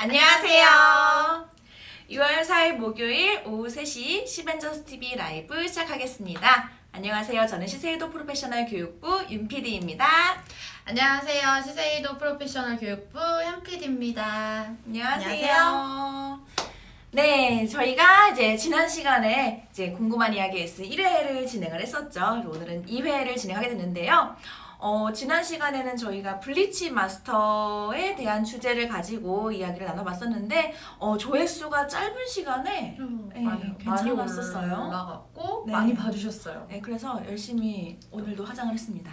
안녕하세요. 6월 4일 목요일 오후 3시 시벤저스TV 라이브 시작하겠습니다. 안녕하세요. 저는 시세이도 프로페셔널 교육부 윤PD입니다. 안녕하세요. 시세이도 프로페셔널 교육부 현PD입니다. 안녕하세요. 네, 저희가 이제 지난 시간에 이제 궁금한 이야기 S 1회를 진행을 했었죠. 오늘은 2회를 진행하게 됐는데요. 지난 시간에는 저희가 블리치 마스터에 대한 주제를 가지고 이야기를 나눠봤었는데 조회수가 짧은 시간에 많이 괜찮았었어요. 올라갔고 네. 많이 봐주셨어요. 네, 그래서 열심히 오늘도 화장을 했습니다.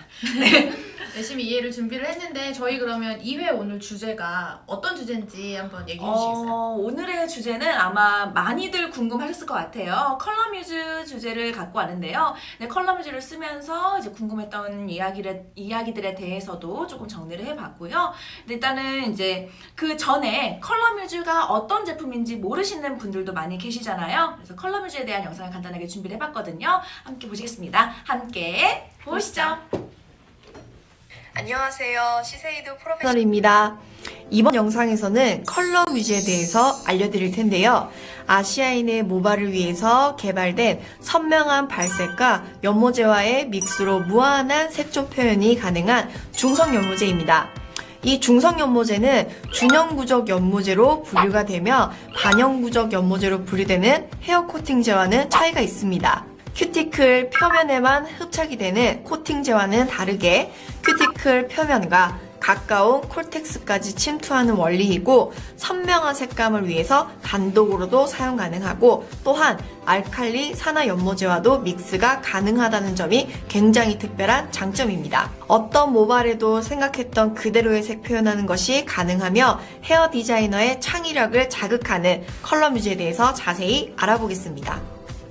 열심히 이해를 준비를 했는데 저희 그러면 2회 오늘 주제가 어떤 주제인지 한번 얘기해 주시겠어요? 오늘의 주제는 아마 많이들 궁금하셨을 것 같아요. 컬러뮤즈 주제를 갖고 왔는데요. 네, 컬러뮤즈를 쓰면서 이제 궁금했던 이야기들에 대해서도 조금 정리를 해봤고요. 일단은 이제 그 전에 컬러뮤즈가 어떤 제품인지 모르시는 분들도 많이 계시잖아요. 그래서 컬러뮤즈에 대한 영상을 간단하게 준비를 해봤거든요. 함께 보시겠습니다. 함께 보시죠. 안녕하세요. 시세이도 프로페셔널 채널입니다. 이번 영상에서는 컬러 뮤즈에 대해서 알려드릴 텐데요. 아시아인의 모발을 위해서 개발된 선명한 발색과 연모제와의 믹스로 무한한 색조 표현이 가능한 중성 연모제입니다. 이 중성 연모제는 준영구적 연모제로 분류가 되며 반영구적 연모제로 분류되는 헤어 코팅제와는 차이가 있습니다. 큐티클 표면에만 흡착이 되는 코팅제와는 다르게 큐티클 표면과 가까운 콜텍스까지 침투하는 원리이고 선명한 색감을 위해서 단독으로도 사용 가능하고 또한 알칼리 산화 연모제와도 믹스가 가능하다는 점이 굉장히 특별한 장점입니다. 어떤 모발에도 생각했던 그대로의 색 표현하는 것이 가능하며 헤어 디자이너의 창의력을 자극하는 컬러뮤즈에 대해서 자세히 알아보겠습니다.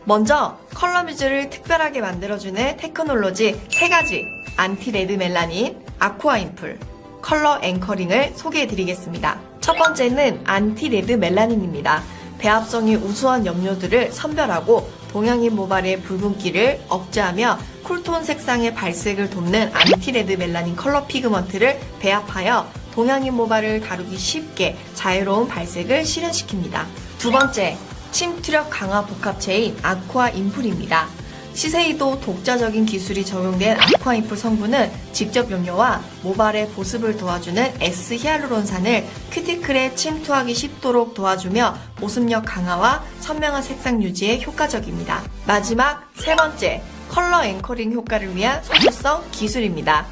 먼저 컬러뮤즈를 특별하게 만들어주는 테크놀로지 3가지 안티 레드 멜라닌, 아쿠아 인풀, 컬러 앵커링을 소개해드리겠습니다. 첫 번째는 안티 레드 멜라닌입니다. 배합성이 우수한 염료들을 선별하고 동양인 모발의 붉은기를 억제하며 쿨톤 색상의 발색을 돕는 안티 레드 멜라닌 컬러 피그먼트를 배합하여 동양인 모발을 다루기 쉽게 자유로운 발색을 실현시킵니다. 두 번째, 침투력 강화 복합체인 아쿠아 인풀입니다. 시세이도 독자적인 기술이 적용된 아쿠아 인풀 성분은 직접 염료와 모발의 보습을 도와주는 S 히알루론산을 큐티클에 침투하기 쉽도록 도와주며 보습력 강화와 선명한 색상 유지에 효과적입니다. 마지막 세 번째, 컬러 앵커링 효과를 위한 소수성 기술입니다.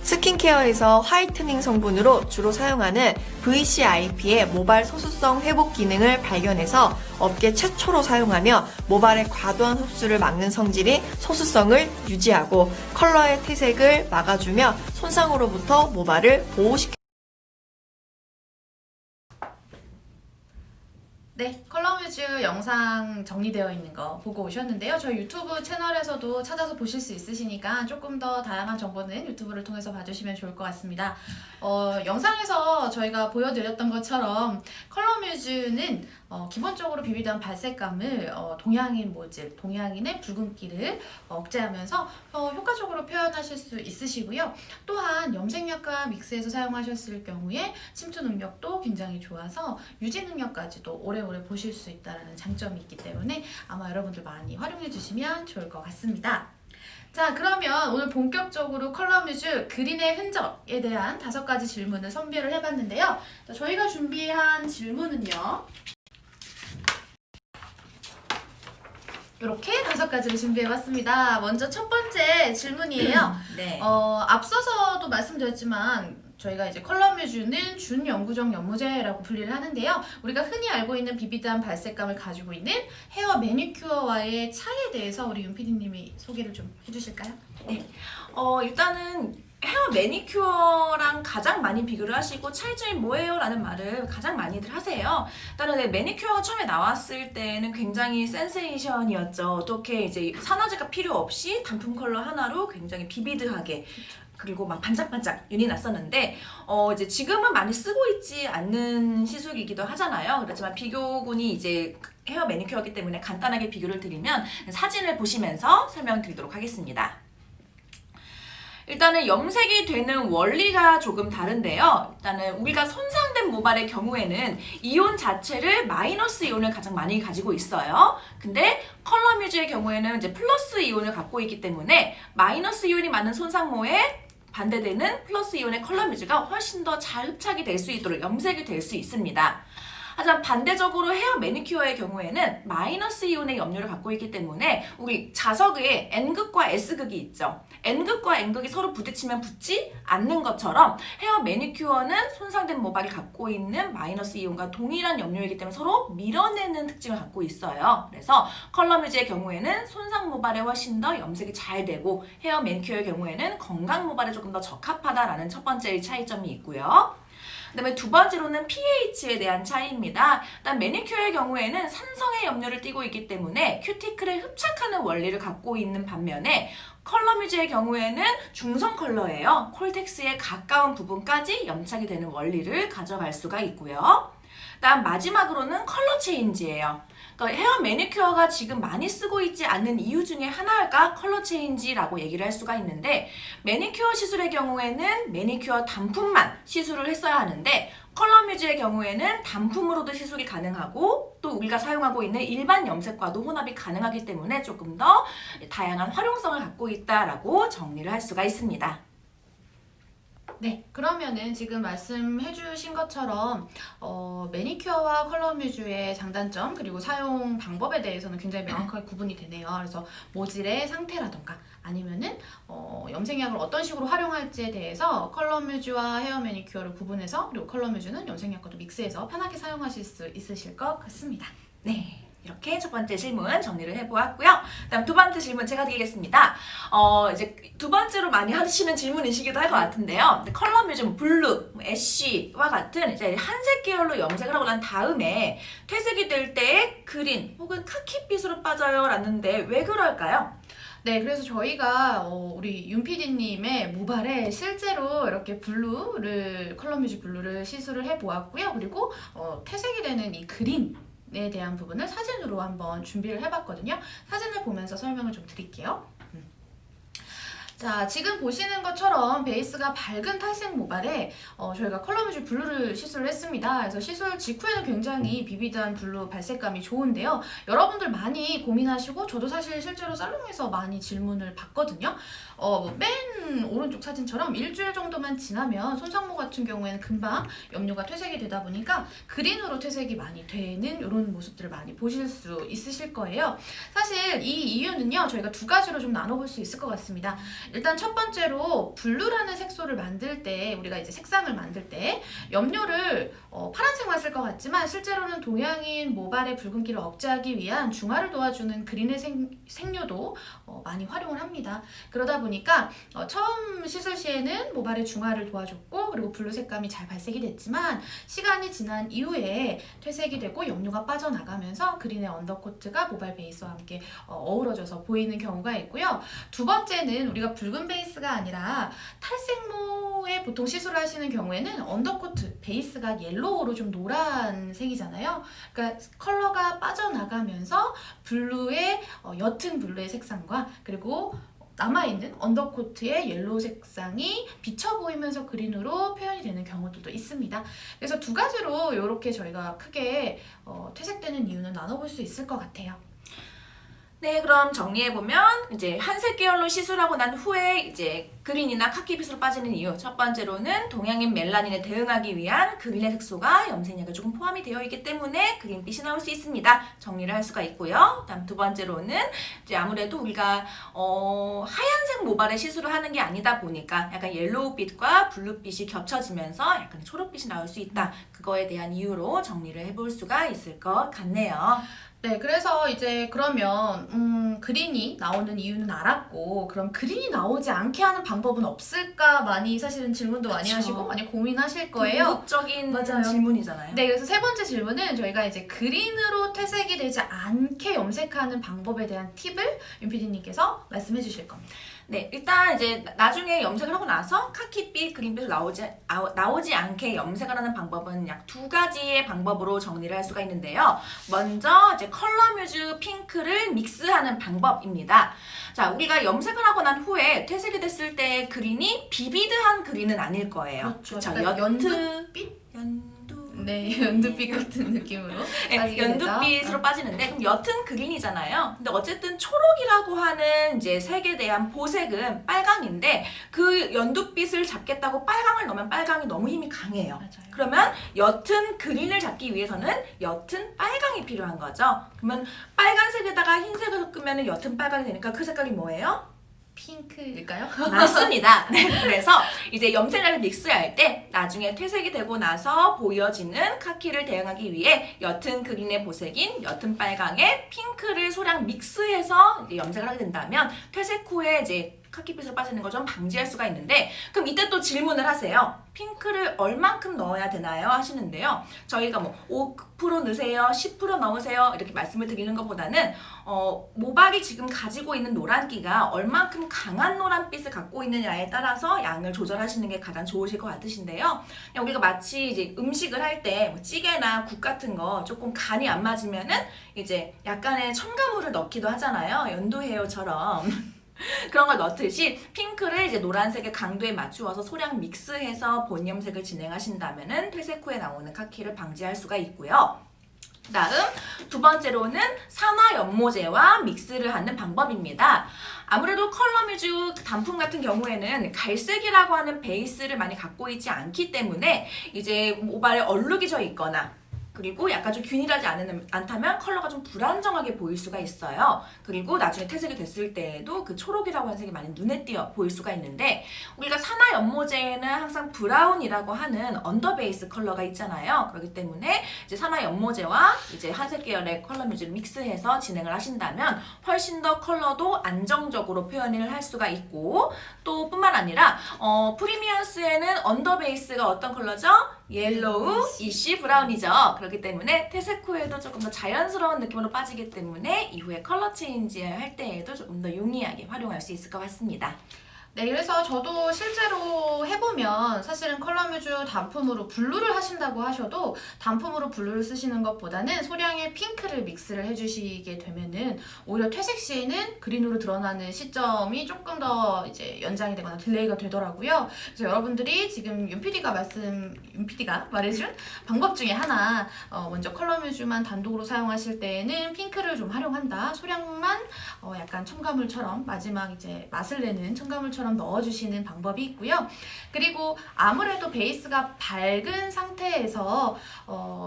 스킨케어에서 화이트닝 성분으로 주로 사용하는 VCIP의 모발 소수성 회복 기능을 발견해서 업계 최초로 사용하며 모발의 과도한 흡수를 막는 성질인 소수성을 유지하고 컬러의 퇴색을 막아주며 손상으로부터 모발을 보호시켜 네, 컬러뮤즈 영상 정리되어 있는 거 보고 오셨는데요. 저희 유튜브 채널에서도 찾아서 보실 수 있으시니까 조금 더 다양한 정보는 유튜브를 통해서 봐주시면 좋을 것 같습니다. 영상에서 저희가 보여드렸던 것처럼 컬러뮤즈는 기본적으로 비비드한 발색감을 동양인 모질, 동양인의 붉은기를 억제하면서 효과적으로 표현하실 수 있으시고요. 또한 염색약과 믹스해서 사용하셨을 경우에 침투 능력도 굉장히 좋아서 유지 능력까지도 오래오래 보실 수 있다는 장점이 있기 때문에 아마 여러분들 많이 활용해 주시면 좋을 것 같습니다. 자, 그러면 오늘 본격적으로 컬러뮤즈 그린의 흔적에 대한 5가지 질문을 선별을 해봤는데요. 자, 저희가 준비한 질문은요. 이렇게 5가지를 준비해봤습니다. 먼저 첫 번째 질문이에요. 네. 앞서서도 말씀드렸지만 저희가 이제 컬러뮤즈는 준영구적 연모제라고 분리를 하는데요. 우리가 흔히 알고 있는 비비드한 발색감을 가지고 있는 헤어 매니큐어와의 차이에 대해서 우리 윤 PD님이 소개를 좀 해주실까요? 네. 일단은 헤어 매니큐어랑 가장 많이 비교를 하시고 차이점이 뭐예요? 라는 말을 가장 많이들 하세요. 일단은 매니큐어가 처음에 나왔을 때는 굉장히 센세이션이었죠. 어떻게 이제 산화제가 필요 없이 단품 컬러 하나로 굉장히 비비드하게 그리고 막 반짝반짝 윤이 났었는데 이제 지금은 많이 쓰고 있지 않는 시술이기도 하잖아요. 그렇지만 비교군이 이제 헤어 매니큐어이기 때문에 간단하게 비교를 드리면 사진을 보시면서 설명드리도록 하겠습니다. 일단은 염색이 되는 원리가 조금 다른데요. 일단은 우리가 손상된 손상된 모발의 경우에는 이온 자체를 마이너스 이온을 가장 많이 가지고 있어요. 근데 컬러 뮤즈의 경우에는 이제 플러스 이온을 갖고 있기 때문에 마이너스 이온이 많은 손상모에 반대되는 플러스 이온의 컬러 뮤즈가 훨씬 더 잘 흡착이 될 수 있도록 염색이 될 수 있습니다. 하지만 반대적으로 헤어 매니큐어의 경우에는 마이너스 이온의 염료를 갖고 있기 때문에 우리 자석에 N극과 S극이 있죠. N극과 N극이 서로 부딪히면 붙지 않는 것처럼 헤어 매니큐어는 손상된 모발이 갖고 있는 마이너스 이온과 동일한 염료이기 때문에 서로 밀어내는 특징을 갖고 있어요. 그래서 컬러 뮤즈의 경우에는 손상 모발에 훨씬 더 염색이 잘 되고 헤어 매니큐어의 경우에는 건강 모발에 조금 더 적합하다라는 첫 번째 차이점이 있고요. 그다음에 두 번째로는 pH에 대한 차이입니다. 일단 매니큐어의 경우에는 산성의 염료를 띠고 있기 때문에 큐티클에 흡착하는 원리를 갖고 있는 반면에 컬러 뮤즈의 경우에는 중성 컬러예요. 콜텍스에 가까운 부분까지 염착이 되는 원리를 가져갈 수가 있고요. 다음 마지막으로는 컬러 체인지예요. 그러니까 헤어 매니큐어가 지금 많이 쓰고 있지 않는 이유 중에 하나가 컬러 체인지라고 얘기를 할 수가 있는데 매니큐어 시술의 경우에는 매니큐어 단품만 시술을 했어야 하는데 컬러 뮤즈의 경우에는 단품으로도 시술이 가능하고 또 우리가 사용하고 있는 일반 염색과도 혼합이 가능하기 때문에 조금 더 다양한 활용성을 갖고 있다라고 정리를 할 수가 있습니다. 네, 그러면은 지금 말씀해주신 것처럼 매니큐어와 컬러 뮤즈의 장단점 그리고 사용 방법에 대해서는 굉장히 명확하게 구분이 되네요. 그래서 모질의 상태라던가 아니면은 염색약을 어떤 식으로 활용할지에 대해서 컬러 뮤즈와 헤어 매니큐어를 구분해서 그리고 컬러 뮤즈는 염색약과도 믹스해서 편하게 사용하실 수 있으실 것 같습니다. 네. 이렇게 첫 번째 질문 정리를 해보았고요. 다음 두 번째 질문 제가 드리겠습니다. 이제 두 번째로 많이 하시는 질문이시기도 할 것 같은데요. 컬러 뮤즈, 블루, 애쉬와 같은 이제 한색 계열로 염색을 하고 난 다음에 퇴색이 될 때 그린 혹은 카키빛으로 빠져요 라는데 왜 그럴까요? 네, 그래서 저희가 우리 윤 PD님의 모발에 실제로 이렇게 컬러 뮤즈 블루를 시술을 해보았고요. 그리고 퇴색이 되는 이 그린에 대한 부분을 사진으로 한번 준비를 해봤거든요. 사진을 보면서 설명을 좀 드릴게요. 자, 지금 보시는 것처럼 베이스가 밝은 탈색 모발에 저희가 컬러 뮤즈 블루를 시술을 했습니다. 그래서 시술 직후에는 굉장히 비비드한 블루 발색감이 좋은데요. 여러분들 많이 고민하시고 저도 사실 실제로 살롱에서 많이 질문을 받거든요. 맨 오른쪽 사진처럼 일주일 정도만 지나면 손상모 같은 경우에는 금방 염료가 퇴색이 되다 보니까 그린으로 퇴색이 많이 되는 이런 모습들을 많이 보실 수 있으실 거예요. 사실 이 이유는요, 저희가 두 가지로 좀 나눠볼 수 있을 것 같습니다. 일단 첫 번째로 블루라는 색소를 만들 때 우리가 이제 색상을 만들 때 염료를 파란색만 쓸 것 같지만 실제로는 동양인 모발의 붉은기를 억제하기 위한 중화를 도와주는 그린의 색료도 많이 활용을 합니다. 그러다 보니까 처음 시술 시에는 모발의 중화를 도와줬고 그리고 블루 색감이 잘 발색이 됐지만 시간이 지난 이후에 퇴색이 되고 염료가 빠져나가면서 그린의 언더코트가 모발 베이스와 함께 어우러져서 보이는 경우가 있고요. 두 번째는 우리가 붉은 베이스가 아니라 탈색모에 보통 시술을 하시는 경우에는 언더코트 베이스가 옐로우로 좀 노란색이잖아요. 그러니까 컬러가 빠져나가면서 블루의 옅은 블루의 색상과 그리고 남아있는 언더코트의 옐로우 색상이 비쳐 보이면서 그린으로 표현이 되는 경우들도 있습니다. 그래서 두 가지로 이렇게 저희가 크게 퇴색되는 이유는 나눠볼 수 있을 것 같아요. 네, 그럼 정리해보면 이제 한색 계열로 시술하고 난 후에 이제 그린이나 카키빛으로 빠지는 이유. 첫 번째로는 동양인 멜라닌에 대응하기 위한 그린의 색소가 염색약에 조금 포함이 되어 있기 때문에 그린빛이 나올 수 있습니다. 정리를 할 수가 있고요. 다음 두 번째로는 이제 아무래도 우리가 하얀색 모발에 시술을 하는 게 아니다 보니까 약간 옐로우빛과 블루빛이 겹쳐지면서 약간 초록빛이 나올 수 있다. 그거에 대한 이유로 정리를 해볼 수가 있을 것 같네요. 네, 그래서 이제 그러면 그린이 나오는 이유는 알았고 그럼 그린이 나오지 않게 하는 방법은 없을까 많이 사실은 질문도 많이 그쵸. 하시고 많이 고민하실 거예요. 궁극적인 맞아요. 질문이잖아요. 네, 그래서 세 번째 질문은 저희가 이제 그린으로 퇴색이 되지 않게 염색하는 방법에 대한 팁을 윤 PD님께서 말씀해 주실 겁니다. 네, 일단 이제 나중에 염색을 하고 나서 카키빛, 그린빛으로 나오지 않게 염색을 하는 방법은 약 두 가지의 방법으로 정리를 할 수가 있는데요. 먼저 이제 컬러 뮤즈 핑크를 믹스하는 방법입니다. 자, 우리가 염색을 하고 난 후에 퇴색이 됐을 때 그린이 비비드한 그린은 아닐 거예요. 그렇죠. 그쵸? 약간 옅은 연두빛? 연두 네, 연두빛 같은 느낌으로 빠지게 연두빛으로 되죠. 빠지는데 그럼 옅은 그린이잖아요. 근데 어쨌든 초록이라고 하는 이제 색에 대한 보색은 빨강인데 그 연두빛을 잡겠다고 빨강을 넣으면 빨강이 너무 힘이 강해요. 맞아요. 그러면 옅은 그린을 잡기 위해서는 옅은 빨강이 필요한 거죠. 그러면 빨간색에다가 흰색을 섞으면 옅은 빨강이 되니까 그 색깔이 뭐예요? 핑크일까요? 맞습니다. 네, 그래서 이제 염색을 믹스할 때 나중에 퇴색이 되고 나서 보여지는 카키를 대응하기 위해 옅은 그린의 보색인 옅은 빨강에 핑크를 소량 믹스해서 이제 염색을 하게 된다면 퇴색 후에 이제 카키빛으로 빠지는 걸 좀 방지할 수가 있는데 그럼 이때 또 질문을 하세요. 핑크를 얼만큼 넣어야 되나요? 하시는데요. 저희가 뭐 5% 넣으세요, 10% 넣으세요 이렇게 말씀을 드리는 것보다는 모발이 지금 가지고 있는 노란기가 얼만큼 강한 노란빛을 갖고 있느냐에 따라서 양을 조절하시는 게 가장 좋으실 것 같으신데요. 그냥 우리가 마치 이제 음식을 할 때 뭐 찌개나 국 같은 거 조금 간이 안 맞으면은 이제 약간의 첨가물을 넣기도 하잖아요. 연두헤어처럼. 그런 걸 넣듯이 핑크를 이제 노란색의 강도에 맞추어서 소량 믹스해서 본 염색을 진행하신다면은 퇴색 후에 나오는 카키를 방지할 수가 있고요. 다음 두 번째로는 산화 연모제와 믹스를 하는 방법입니다. 아무래도 컬러뮤즈 단품 같은 경우에는 갈색이라고 하는 베이스를 많이 갖고 있지 않기 때문에 이제 모발에 얼룩이 져 있거나 그리고 약간 좀 균일하지 않다면 컬러가 좀 불안정하게 보일 수가 있어요. 그리고 나중에 퇴색이 됐을 때에도 그 초록이라고 하는 색이 많이 눈에 띄어 보일 수가 있는데 우리가 산화 연모제에는 항상 브라운이라고 하는 언더 베이스 컬러가 있잖아요. 그렇기 때문에 이제 산화 연모제와 이제 한색 계열의 컬러 뮤즈를 믹스해서 진행을 하신다면 훨씬 더 컬러도 안정적으로 표현을 할 수가 있고 또 뿐만 아니라 프리미엄스에는 언더 베이스가 어떤 컬러죠? 옐로우, 이쉬 브라운이죠. 그렇기 때문에 퇴색 후에도 조금 더 자연스러운 느낌으로 빠지기 때문에 이후에 컬러 체인지 할 때에도 조금 더 용이하게 활용할 수 있을 것 같습니다. 네, 그래서 저도 실제로 해보면 사실은 컬러뮤즈 단품으로 블루를 하신다고 하셔도 단품으로 블루를 쓰시는 것보다는 소량의 핑크를 믹스를 해주시게 되면은 오히려 퇴색 시에는 그린으로 드러나는 시점이 조금 더 이제 연장이 되거나 딜레이가 되더라고요. 그래서 여러분들이 지금 윤 PD가 말해준 방법 중에 하나 먼저 컬러뮤즈만 단독으로 사용하실 때에는 핑크를 좀 활용한다. 소량만 약간 첨가물처럼 마지막 이제 맛을 내는 첨가물처럼 넣어주시는 방법이 있고요. 그리고 아무래도 베이스가 밝은 상태에서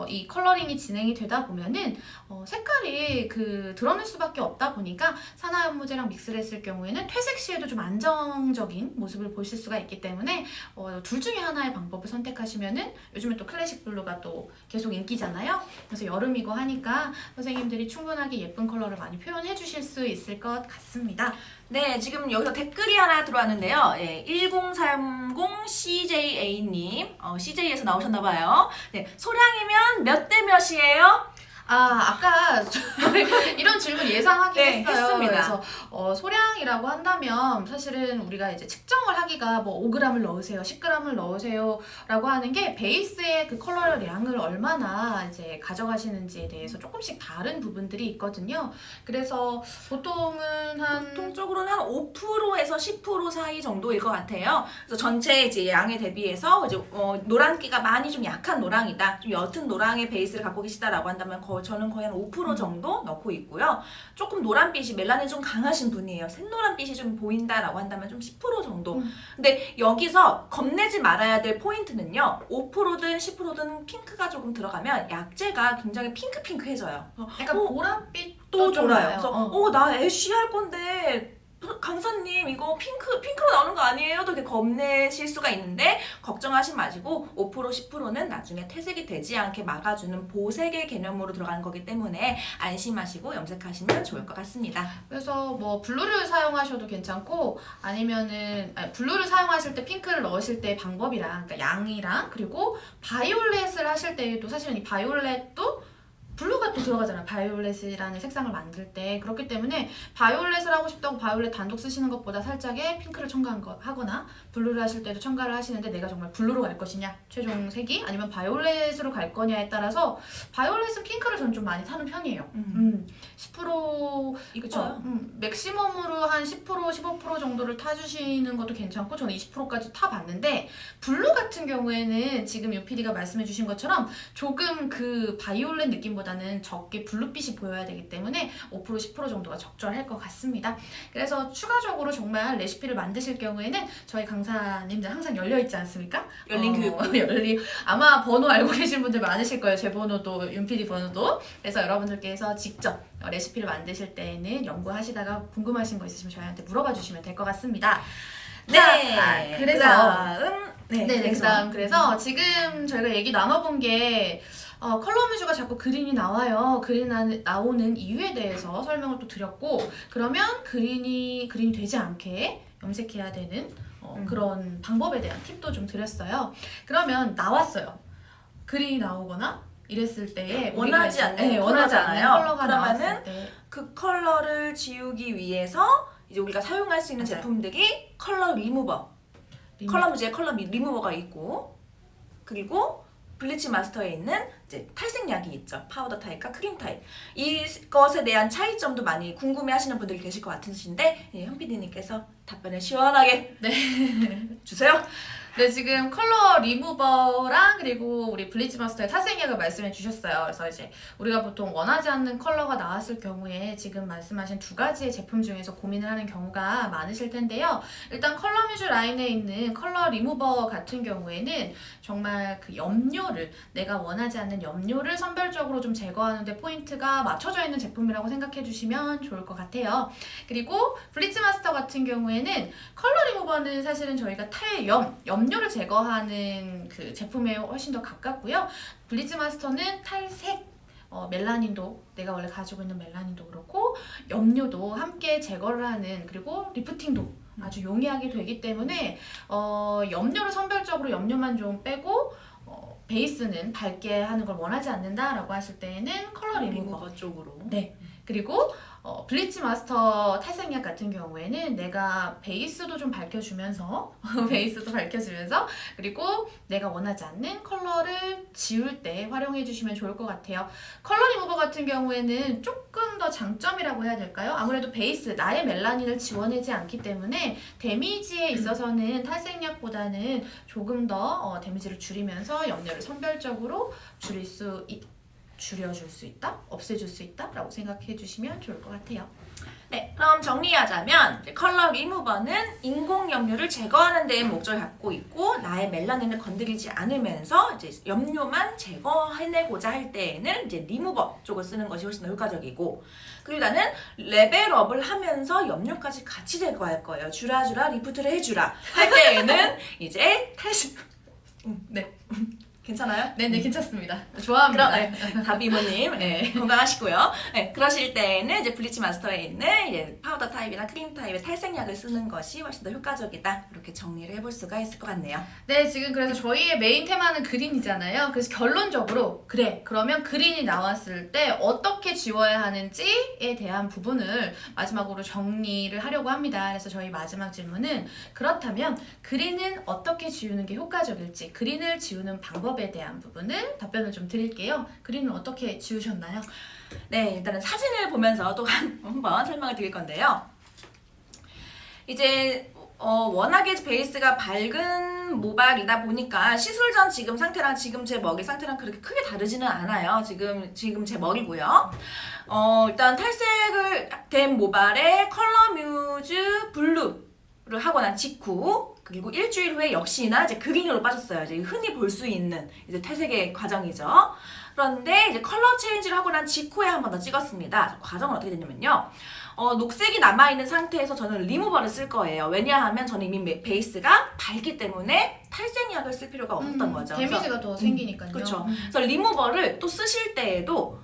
이 컬러링이 진행이 되다 보면은 색깔이 드러날 수밖에 없다 보니까 산화 연모제랑 믹스를 했을 경우에는 퇴색 시에도 좀 안정적인 모습을 보실 수가 있기 때문에 둘 중에 하나의 방법을 선택하시면은 요즘에 또 클래식 블루가 또 계속 인기잖아요. 그래서 여름이고 하니까 선생님들이 충분하게 예쁜 컬러를 많이 표현해 주실 수 있을 것 같습니다. 네, 지금 여기서 댓글이 하나 들어왔는데요. 1030CJA님, CJ에서 나오셨나봐요. 네, 소량이면 몇 대 몇이에요? 아까 이런 질문 예상하긴 네, 했어요. 했습니다. 그래서 소량이라고 한다면 사실은 우리가 이제 측정을 하기가 뭐 5g을 넣으세요, 10g을 넣으세요 라고 하는 게 베이스의 그 컬러량을 얼마나 이제 가져가시는지에 대해서 조금씩 다른 부분들이 있거든요. 그래서 보통은 보통적으로는 한 5%에서 10% 사이 정도일 것 같아요. 그래서 전체 이제 양에 대비해서 이제 노란기가 많이 좀 약한 노랑이다, 좀 옅은 노랑의 베이스를 갖고 계시다라고 한다면 저는 거의 한 5% 정도 넣고 있고요. 조금 노란빛이 멜라닌 좀 강하신 분이에요. 샛노란빛이 좀 보인다라고 한다면 좀 10% 정도. 근데 여기서 겁내지 말아야 될 포인트는요. 5%든 10%든 핑크가 조금 들어가면 약재가 굉장히 핑크핑크해져요. 약간 보랏빛 또 돌아요. 나요. 그래서 나 애쉬 할 건데 강사님 이거 핑크로 나오는 거 아니에요? 또 이렇게 겁내실 수가 있는데 걱정하지 마시고 5% 10%는 나중에 퇴색이 되지 않게 막아주는 보색의 개념으로 들어가는 거기 때문에 안심하시고 염색하시면 좋을 것 같습니다. 그래서 뭐 블루를 사용하셔도 괜찮고 아니면은 블루를 사용하실 때 핑크를 넣으실 때 방법이랑 그러니까 양이랑 그리고 바이올렛을 하실 때도 사실은 이 바이올렛도 블루가 또 들어가잖아요. 바이올렛이라는 색상을 만들 때. 그렇기 때문에 바이올렛을 하고 싶다고 바이올렛 단독 쓰시는 것보다 살짝의 핑크를 하거나 블루를 하실 때도 첨가를 하시는데 내가 정말 블루로 갈 것이냐, 최종 색이, 아니면 바이올렛으로 갈 거냐에 따라서 바이올렛은 핑크를 저는 좀 많이 타는 편이에요. 10% 그쵸? 맥시멈으로 한 10% 15% 정도를 타주시는 것도 괜찮고 저는 20%까지 타봤는데 블루 같은 경우에는 지금 UPD가 말씀해주신 것처럼 조금 그 바이올렛 느낌보다는 적게 블루빛이 보여야 되기 때문에 5% 10% 정도가 적절할 것 같습니다. 그래서 추가적으로 정말 레시피를 만드실 경우에는 저희 강사님들 항상 열려있지 않습니까? 열린 교육부. 아마 번호 알고 계신 분들 많으실 거예요. 제 번호도, 윤PD 번호도. 그래서 여러분들께서 직접 레시피를 만드실 때에는 연구하시다가 궁금하신 거 있으시면 저희한테 물어봐 주시면 될 것 같습니다. 네. 그래서 그다음 그래서 지금 저희가 얘기 나눠본 게 컬러 뮤즈가 자꾸 그린이 나와요. 나오는 이유에 대해서 설명을 또 드렸고, 그러면 그린이 되지 않게 염색해야 되는 그런 방법에 대한 팁도 좀 드렸어요. 그러면 나왔어요. 그린이 나오거나 이랬을 때에 원하지 않는 컬러잖아요. 그러면은 때. 그 컬러를 지우기 위해서 이제 우리가 사용할 수 있는 맞아요. 제품들이 컬러 리무버, 컬러 뮤즈의 컬러 리무버가 있고, 그리고 블리치 마스터에 있는 이제 탈색약이 있죠. 파우더 타입과 크림 타입. 이것에 대한 차이점도 많이 궁금해하시는 분들이 계실 것 같으신데 현PD님께서 답변을 시원하게 주세요. 네, 지금 컬러 리무버랑 그리고 우리 블리치 마스터의 탈색약을 말씀해 주셨어요. 그래서 이제 우리가 보통 원하지 않는 컬러가 나왔을 경우에 지금 말씀하신 두 가지의 제품 중에서 고민을 하는 경우가 많으실 텐데요. 일단 컬러 뮤즈 라인에 있는 컬러 리무버 같은 경우에는 정말 그 염료를, 내가 원하지 않는 염료를 선별적으로 좀 제거하는데 포인트가 맞춰져 있는 제품이라고 생각해 주시면 좋을 것 같아요. 그리고 블리치 마스터 같은 경우에는 컬러 리무버는 사실은 저희가 염료를 제거하는 그 제품에 훨씬 더 가깝고요. 블리치 마스터는 탈색, 멜라닌도, 내가 원래 가지고 있는 멜라닌도 그렇고 염료도 함께 제거를 하는, 그리고 리프팅도 아주 용이하게 되기 때문에 염료를 선별적으로 염료만 좀 빼고 베이스는 밝게 하는 걸 원하지 않는다라고 하실 때에는 컬러 리무버 쪽으로. 네. 그리고 블리치 마스터 탈색약 같은 경우에는 내가 베이스도 좀 밝혀주면서 그리고 내가 원하지 않는 컬러를 지울 때 활용해 주시면 좋을 것 같아요. 컬러 리무버 같은 경우에는 조금 더 장점이라고 해야 될까요? 아무래도 베이스, 나의 멜라닌을 지워내지 않기 때문에 데미지에 있어서는 탈색약보다는 조금 더 데미지를 줄이면서 염료를 선별적으로 줄여줄 수 있다? 없애줄 수 있다? 라고 생각해 주시면 좋을 것 같아요. 네, 그럼 정리하자면 이제 컬러 리무버는 인공 염료를 제거하는 데에 목적을 갖고 있고, 나의 멜라닌을 건드리지 않으면서 이제 염료만 제거해내고자 할 때에는 이제 리무버 쪽을 쓰는 것이 훨씬 더 효과적이고, 그리고 나는 레벨업을 하면서 염료까지 같이 제거할 거예요. 주라 리프트를 해주라 할 때에는 이제 탈색. 네. 괜찮아요? 네네, 괜찮습니다. 좋아합니다. 다비모님 건강하시고요. 네, 그러실 때에는 이제 블리치 마스터에 있는 이제 파우더 타입이나 크림 타입의 탈색약을 쓰는 것이 훨씬 더 효과적이다. 이렇게 정리를 해볼 수가 있을 것 같네요. 네, 지금 그래서 저희의 메인 테마는 그린이잖아요. 그래서 결론적으로 그러면 그린이 나왔을 때 어떻게 지워야 하는지에 대한 부분을 마지막으로 정리를 하려고 합니다. 그래서 저희 마지막 질문은, 그렇다면 그린은 어떻게 지우는 게 효과적일지, 그린을 지우는 방법에 대한 부분을 답변을 좀 드릴게요. 그린을 어떻게 지우셨나요? 네, 일단은 사진을 보면서 또 한번 설명을 드릴 건데요. 이제 워낙에 베이스가 밝은 모발이다 보니까 시술 전 지금 상태랑 지금 제 머리 상태랑 그렇게 크게 다르지는 않아요. 지금 제 머리고요. 일단 탈색을 된 모발에 컬러 뮤즈 블루를 하고 난 직후, 그리고 일주일 후에 역시나 이제 그린으로 빠졌어요. 이제 흔히 볼 수 있는 이제 탈색의 과정이죠. 그런데 이제 컬러 체인지를 하고 난 직후에 한 번 더 찍었습니다. 과정은 어떻게 되냐면요. 녹색이 남아있는 상태에서 저는 리무버를 쓸 거예요. 왜냐하면 저는 이미 베이스가 밝기 때문에 탈색약을 쓸 필요가 없었던 거죠. 데미지가 더 생기니까요. 그렇죠. 그래서 리무버를 또 쓰실 때에도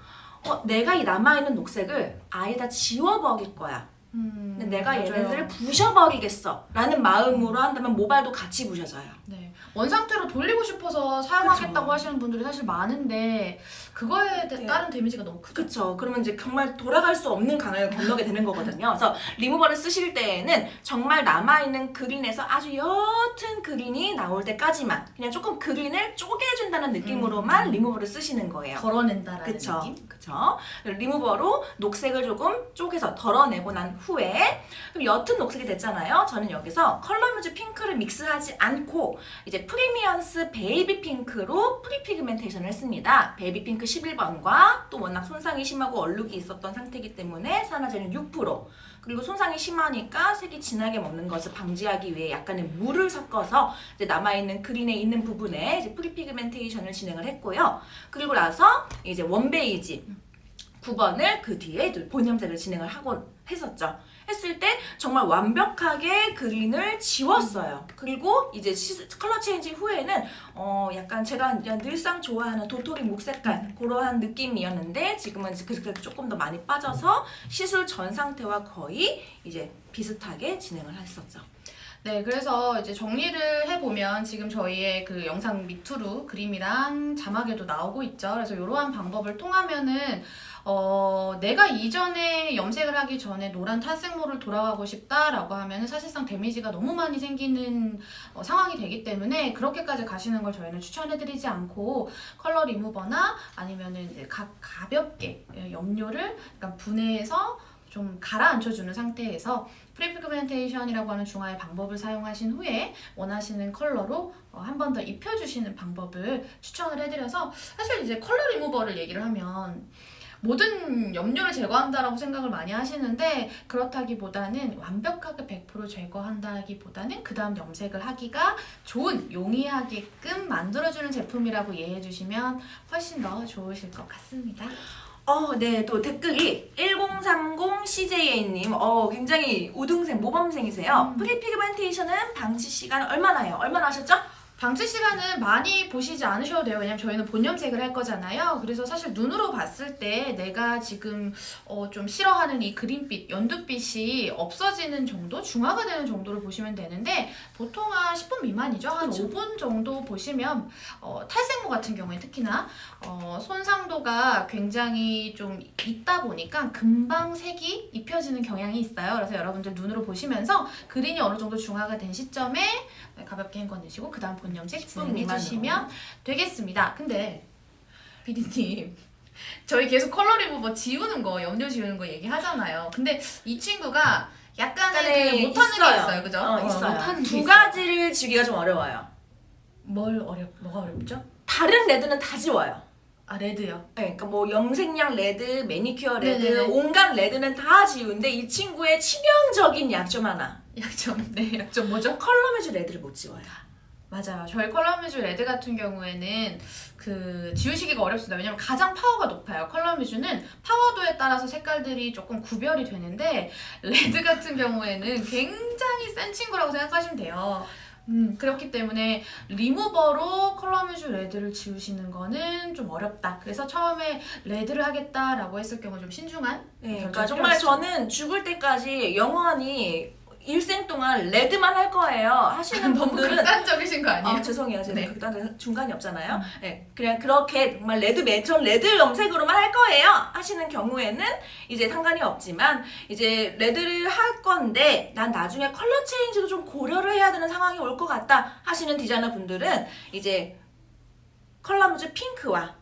내가 이 남아있는 녹색을 아예 다 지워버릴 거야. 근데 내가 맞아요. 얘네들을 부셔버리겠어 라는 마음으로 한다면 모발도 같이 부셔져요. 네. 원상태로 돌리고 싶어서 사용하겠다고 그쵸. 하시는 분들이 사실 많은데 그거에 네. 따른 데미지가 너무 크죠. 그쵸. 그러면 이제 정말 돌아갈 수 없는 강을 건너게 되는 거거든요. 그래서 리무버를 쓰실 때에는 정말 남아있는 그린에서 아주 옅은 그린이 나올 때까지만 그냥 조금 그린을 쪼개준다는 느낌으로만 리무버를 쓰시는 거예요. 덜어낸다라는 그쵸. 느낌? 그쵸. 리무버로 녹색을 조금 쪼개서 덜어내고 난 후에 그럼 옅은 녹색이 됐잖아요. 저는 여기서 컬러뮤즈 핑크를 믹스하지 않고 이제 프리미언스 베이비 핑크로 프리피그멘테이션을 했습니다. 베이비 핑크 11번과 또 워낙 손상이 심하고 얼룩이 있었던 상태이기 때문에 산화제는 6%, 그리고 손상이 심하니까 색이 진하게 먹는 것을 방지하기 위해 약간의 물을 섞어서 이제 남아있는 그린에 있는 부분에 이제 프리피그멘테이션을 진행을 했고요. 그리고 나서 이제 원베이지 9번을 그 뒤에 본염색을 진행을 하고 했었죠. 했을 때 정말 완벽하게 그린을 지웠어요. 그리고 이제 컬러 체인지 후에는 약간 제가 그냥 늘상 좋아하는 도토리 묵색깔 그러한 느낌이었는데 지금은 그렇게 조금 더 많이 빠져서 시술 전 상태와 거의 이제 비슷하게 진행을 했었죠. 네, 그래서 이제 정리를 해보면 지금 저희의 그 영상 밑으로 그림이랑 자막에도 나오고 있죠. 그래서 이러한 방법을 통하면은 내가 이전에 염색을 하기 전에 노란 탈색모를 돌아가고 싶다라고 하면은 사실상 데미지가 너무 많이 생기는 상황이 되기 때문에 그렇게까지 가시는 걸 저희는 추천해드리지 않고 컬러 리무버나 아니면은 이제 가볍게 염료를 약간 분해해서 좀 가라앉혀주는 상태에서 프리피그멘테이션이라고 하는 중화의 방법을 사용하신 후에 원하시는 컬러로 한 번 더 입혀주시는 방법을 추천을 해드려서 사실 이제 컬러 리무버를 얘기를 하면 모든 염료를 제거한다라고 생각을 많이 하시는데 그렇다기보다는 완벽하게 100% 제거한다기보다는 그 다음 염색을 하기가 좋은, 용이하게끔 만들어주는 제품이라고 이해해 주시면 훨씬 더 좋으실 것 같습니다. 네, 또 댓글이 1030CJA님, 굉장히 우등생, 모범생이세요. 프리피그멘테이션은 방치 시간 얼마나요? 얼마나 하셨죠? 방치 시간은 많이 보시지 않으셔도 돼요. 왜냐면 저희는 본염색을 할 거잖아요. 그래서 사실 눈으로 봤을 때 내가 지금 좀 싫어하는 이 그린빛, 연두빛이 없어지는 정도, 중화가 되는 정도를 보시면 되는데 보통 한 10분 미만이죠. 한 그쵸. 5분 정도 보시면 탈색모 같은 경우에 특히나 손상도가 굉장히 좀 있다 보니까 금방 색이 입혀지는 경향이 있어요. 그래서 여러분들 눈으로 보시면서 그린이 어느 정도 중화가 된 시점에 가볍게 헹궈내시고 그 다음 본염색 10분 진행해주시면 되겠습니다. 근데 비디님 저희 계속 컬러 리무버 지우는 거, 염료 지우는 거 얘기하잖아요. 근데 이 친구가 약간의 그 못하는 게 있어요. 그죠? 있어요. 못하는 게 두 있어요. 가지를 지우기가 좀 어려워요. 뭐가 어렵죠? 다른 레드는 다 지워요. 아, 레드요. 네, 그러니까 뭐 염색약 레드, 매니큐어 레드, 네네네. 온갖 레드는 다 지우는데 이 친구의 치명적인 약점 하나. 약점 뭐죠? 컬러뮤즈 레드를 못 지워요. 맞아요. 저희 컬러뮤즈 레드 같은 경우에는 그 지우시기가 어렵습니다. 왜냐면 가장 파워가 높아요. 컬러뮤즈는 파워도에 따라서 색깔들이 조금 구별이 되는데 레드 같은 경우에는 굉장히 센 친구라고 생각하시면 돼요. 그렇기 때문에 리무버로 컬러뮤즈 레드를 지우시는 거는 좀 어렵다. 그래서 처음에 레드를 하겠다라고 했을 경우 좀 신중한 네, 결정이 그러니까 정말 필요하시죠. 저는 죽을 때까지 영원히 일생 동안 레드만 할 거예요 하시는 너무 분들은 극단적이신 거 아니에요? 죄송해요. 제가 네. 극단 중간이 없잖아요. 네, 그냥 그렇게 정말 전 레드 염색으로만 할 거예요 하시는 경우에는 이제 상관이 없지만 이제 레드를 할 건데 난 나중에 컬러 체인지도 좀 고려를 해야 되는 상황이 올 것 같다 하시는 디자이너 분들은 이제 컬러뮤즈 핑크와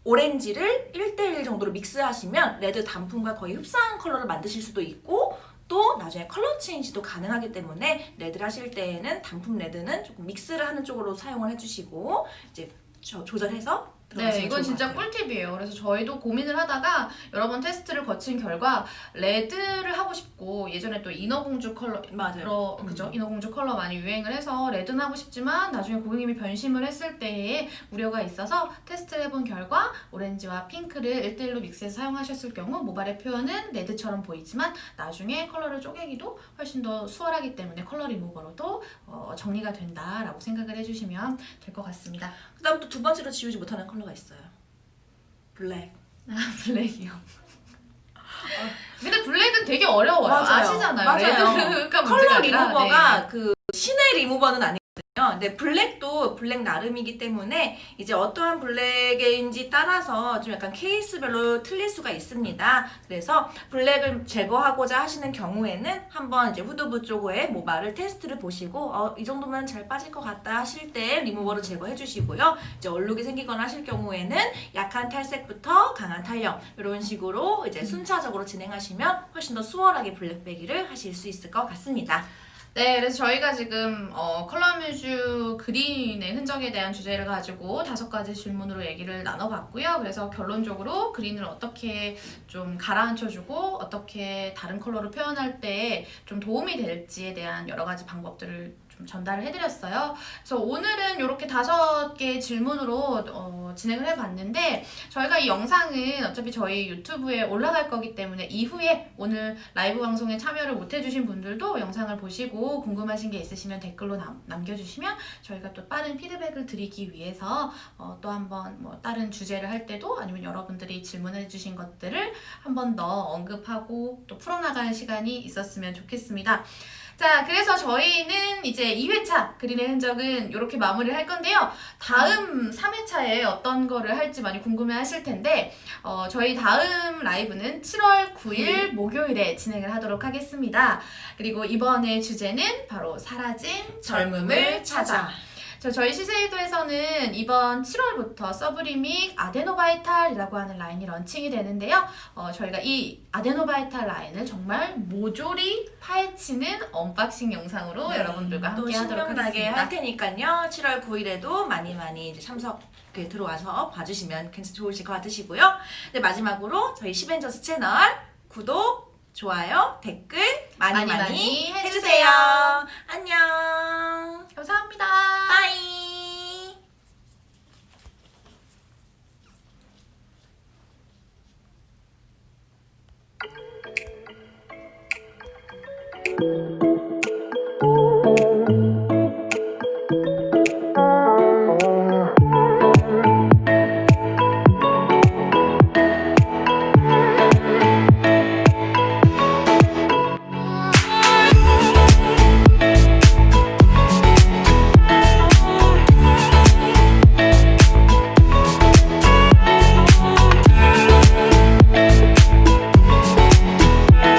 오렌지를 1대1 정도로 믹스하시면 레드 단품과 거의 흡사한 컬러를 만드실 수도 있고 또 나중에 컬러 체인지도 가능하기 때문에 레드를 하실 때에는 단품 레드는 조금 믹스를 하는 쪽으로 사용을 해주시고 이제 조절해서 네, 들어가시면 이건 좋을 진짜 것 같아요. 꿀팁이에요. 그래서 저희도 고민을 하다가 여러 번 테스트를 거친 결과 레드를 하고 싶고 예전에 또 인어공주 컬러 맞아요. 그죠? 인어공주 컬러 많이 유행을 해서 레드는 하고 싶지만 나중에 고객님이 변심을 했을 때에 우려가 있어서 테스트를 해본 결과 오렌지와 핑크를 1대1로 믹스해서 사용하셨을 경우 모발의 표현은 레드처럼 보이지만 나중에 컬러를 쪼개기도 훨씬 더 수월하기 때문에 컬러 리무버로도 정리가 된다라고 생각을 해주시면 될 것 같습니다. 그 다음 또 두 번째로 지우지 못하는 컬러가 있어요. 블랙. 블랙이요. 근데 블랙은 되게 어려워요. 맞아요. 아시잖아요. 맞아요. 레드가 컬러 문제가 아니라, 리무버가 그 신의 리무버는 아니거든요. 근데 블랙도 블랙 나름이기 때문에 이제 어떠한 블랙인지 따라서 좀 약간 케이스별로 틀릴 수가 있습니다. 그래서 블랙을 제거하고자 하시는 경우에는 한번 이제 후드부 쪽의 모발을 테스트를 보시고 이 정도면 잘 빠질 것 같다 하실 때 리무버로 제거해 주시고요. 이제 얼룩이 생기거나 하실 경우에는 약한 탈색부터 강한 탄력 이런 식으로 이제 순차적으로 진행하시면 훨씬 더 수월하게 블랙배기를 하실 수 있을 것 같습니다. 네, 그래서 저희가 지금 컬러뮤즈 그린의 흔적에 대한 주제를 가지고 5가지 질문으로 얘기를 나눠봤고요. 그래서 결론적으로 그린을 어떻게 좀 가라앉혀주고 어떻게 다른 컬러로 표현할 때 좀 도움이 될지에 대한 여러 가지 방법들을 좀 전달을 해드렸어요. 그래서 오늘은 이렇게 5개의 질문으로 진행을 해봤는데 저희가 이 영상은 어차피 저희 유튜브에 올라갈 거기 때문에 이후에 오늘 라이브 방송에 참여를 못 해주신 분들도 영상을 보시고 궁금하신 게 있으시면 댓글로 남겨주시면 저희가 또 빠른 피드백을 드리기 위해서 또 한번 뭐 다른 주제를 할 때도 아니면 여러분들이 질문해 주신 것들을 한 번 더 언급하고 또 풀어나가는 시간이 있었으면 좋겠습니다. 자, 그래서 저희는 이제 2회차 그린의 흔적은 이렇게 마무리를 할 건데요. 다음 3회차에 어떤 거를 할지 많이 궁금해 하실 텐데 저희 다음 라이브는 7월 9일 목요일에 진행을 하도록 하겠습니다. 그리고 이번의 주제는 바로 사라진 젊음을 찾아. 저희 시세이도에서는 이번 7월부터 서브리믹 아데노바이탈이라고 하는 라인이 런칭이 되는데요. 저희가 이 아데노바이탈 라인을 정말 모조리 파헤치는 언박싱 영상으로 여러분들과 함께 하도록 신명나게 하겠습니다. 할 테니까요. 7월 9일에도 많이 이제 참석에 들어와서 봐주시면 괜찮 좋으실 것 같으시고요. 네, 마지막으로 저희 시벤저스 채널 구독, 좋아요, 댓글 많이 많이 해주세요. 안녕. 감사합니다.